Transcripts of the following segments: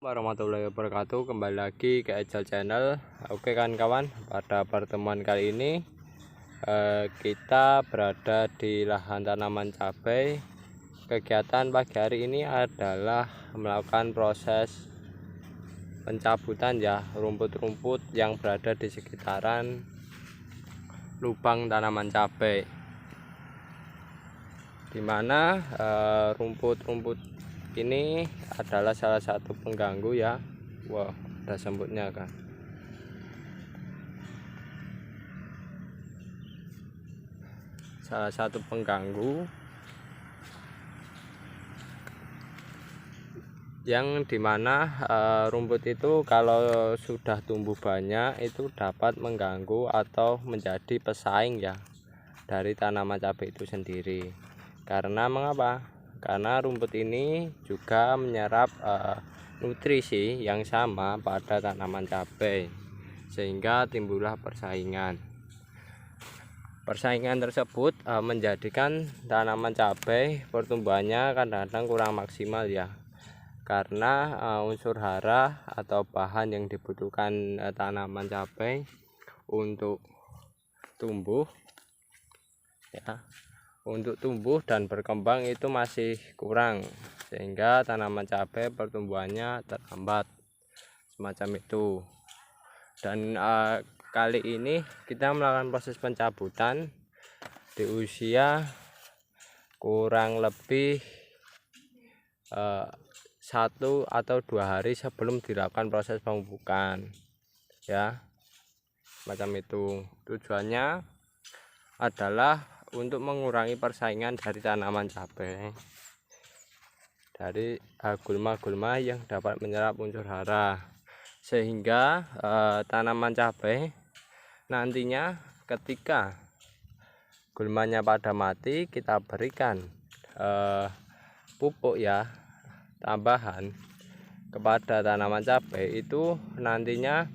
Warahmatullahi wabarakatuh. Kembali lagi ke Ejal Channel. Oke kan kawan, pada pertemuan kali ini kita berada di lahan tanaman cabai. Kegiatan pagi hari ini adalah melakukan proses pencabutan rumput-rumput yang berada di sekitaran lubang tanaman cabai, dimana rumput-rumput ini adalah salah satu pengganggu ya. Wah, ada semutnya kan. Salah satu pengganggu yang dimana rumput itu kalau sudah tumbuh banyak itu dapat mengganggu atau menjadi pesaing ya dari tanaman cabai itu sendiri. Karena mengapa? Karena rumput ini juga menyerap nutrisi yang sama pada tanaman cabai, sehingga timbullah persaingan. Persaingan tersebut menjadikan tanaman cabai pertumbuhannya kadang-kadang kurang maksimal ya, karena unsur hara atau bahan yang dibutuhkan tanaman cabai untuk tumbuh ya, untuk tumbuh dan berkembang itu masih kurang, sehingga tanaman cabai pertumbuhannya terhambat semacam itu. Dan kali ini kita melakukan proses pencabutan di usia kurang lebih 1 atau 2 hari sebelum dilakukan proses pemupukan ya, macam itu. Tujuannya adalah untuk mengurangi persaingan dari tanaman cabai, dari gulma-gulma yang dapat menyerap unsur hara, sehingga tanaman cabai nantinya ketika gulmanya pada mati kita berikan pupuk ya tambahan kepada tanaman cabai, itu nantinya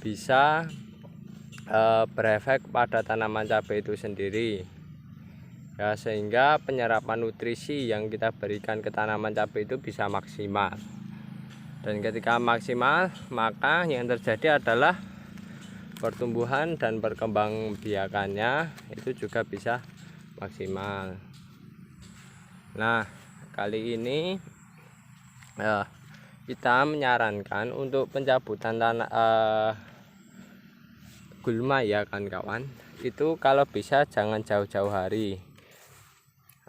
bisa berefek pada tanaman cabai itu sendiri ya, sehingga penyerapan nutrisi yang kita berikan ke tanaman cabai itu bisa maksimal. Dan ketika maksimal, maka yang terjadi adalah pertumbuhan dan perkembang biakannya itu juga bisa maksimal. Nah, kali ini kita menyarankan untuk pencabutan gulma ya kan kawan, itu kalau bisa jangan jauh-jauh hari,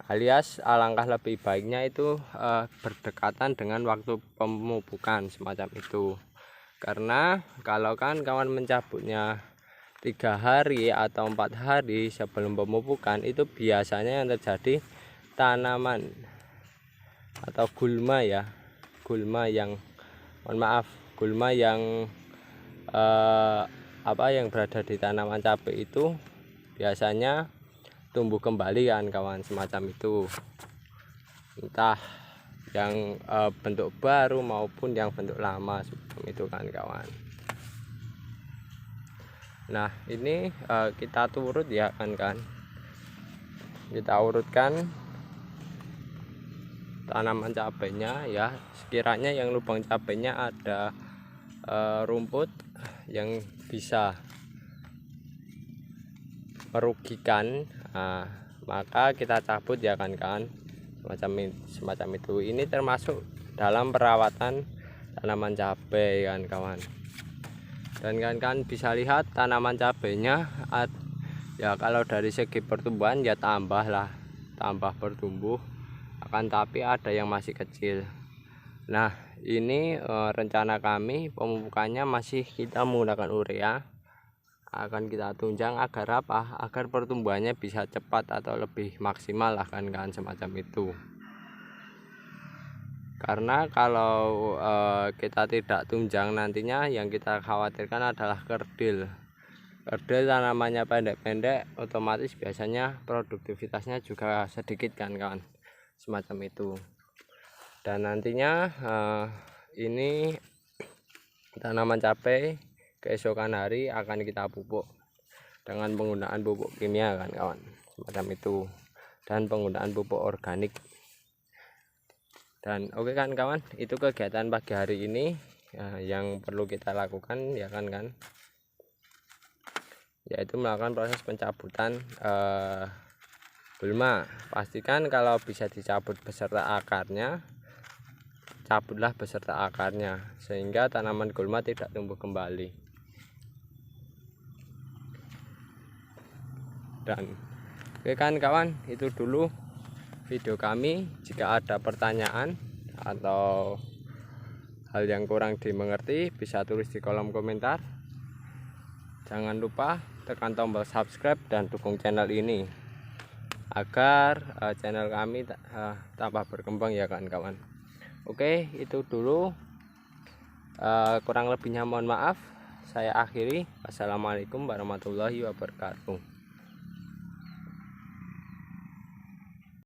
alias alangkah lebih baiknya itu berdekatan dengan waktu pemupukan semacam itu. Karena kalau kan kawan mencabutnya 3 hari atau 4 hari sebelum pemupukan, itu biasanya yang terjadi tanaman atau gulma ya, gulma yang gulma yang yang berada di tanaman cabai itu biasanya tumbuh kembali kan kawan, semacam itu, entah yang bentuk baru maupun yang bentuk lama semacam itu kan kawan. Nah, ini kita turut ya kan, kita urutkan tanaman cabainya ya, sekiranya yang lubang cabainya ada rumput yang bisa merugikan, maka kita cabut ya kan semacam itu. Ini termasuk dalam perawatan tanaman cabai kan kawan. Dan kan bisa lihat tanaman cabainya ya, kalau dari segi pertumbuhan ya tambah bertumbuh, akan tapi ada yang masih kecil. Nah, ini rencana kami pemupukannya masih kita menggunakan urea, akan kita tunjang agar apa? Agar pertumbuhannya bisa cepat atau lebih maksimal lah kan semacam itu. Karena kalau kita tidak tunjang, nantinya yang kita khawatirkan adalah kerdil. Kerdil tanamannya pendek-pendek, otomatis biasanya produktivitasnya juga sedikit kan kawan, semacam itu. Dan nantinya ini tanaman cabai keesokan hari akan kita pupuk dengan penggunaan pupuk kimia kan kawan, semacam itu, dan penggunaan pupuk organik. Dan oke kan kawan, itu kegiatan pagi hari ini yang perlu kita lakukan ya kan, yaitu melakukan proses pencabutan gulma. Pastikan kalau bisa dicabut beserta akarnya, cabutlah beserta akarnya sehingga tanaman gulma tidak tumbuh kembali. Dan oke kan kawan, itu dulu video kami. Jika ada pertanyaan atau hal yang kurang dimengerti, bisa tulis di kolom komentar. Jangan lupa tekan tombol subscribe dan dukung channel ini agar channel kami tambah berkembang ya kan kawan. Oke, itu dulu, kurang lebihnya mohon maaf. Saya akhiri. Wassalamualaikum warahmatullahi wabarakatuh.